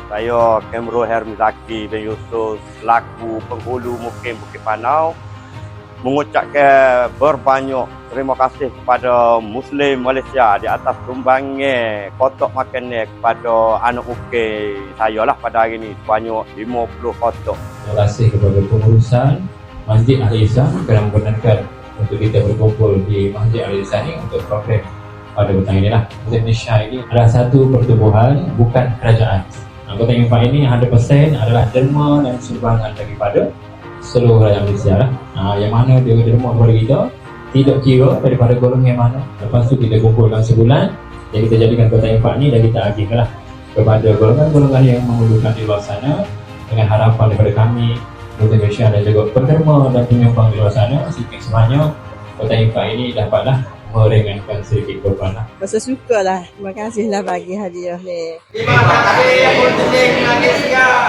Saya Kemro Hermizaki bin Yusuf selaku penghulu Mukim Bukit Panau mengucapkan berbanyak terima kasih kepada Muslim Malaysia di atas sumbangan kotak makanan kepada anak Mukim saya lah pada hari ini sebanyak 50 kotak. Terima kasih kepada pengurusan Masjid Al-Ihsan kerana membenarkan untuk kita berkumpul di Masjid Al-Ihsan ini untuk program pada petang ini lah. Masjid Malaysia ini adalah satu pertubuhan, bukan kerajaan. Anggota infak ini 100% adalah derma dan sumbangan daripada seluruh rakyat Malaysia lah. Yang mana dia derma kepada kita tidak kira daripada golongan mana. Lepas tu kita kumpulkan sebulan, jadi kita jadikan kota infak ni dan kita agihkan lah kepada golongan-golongan yang memerlukan di luar sana, dengan harapan daripada kami Muslim Malaysia dan juga penderma dan penyumbang di luar sana sikit sebanyak kota infak ini dapatlah meringankan sedikit beban lah. Rasa suka lah. Terima kasih lah bagi hadiah ni. Terima kasih Muslim Malaysia.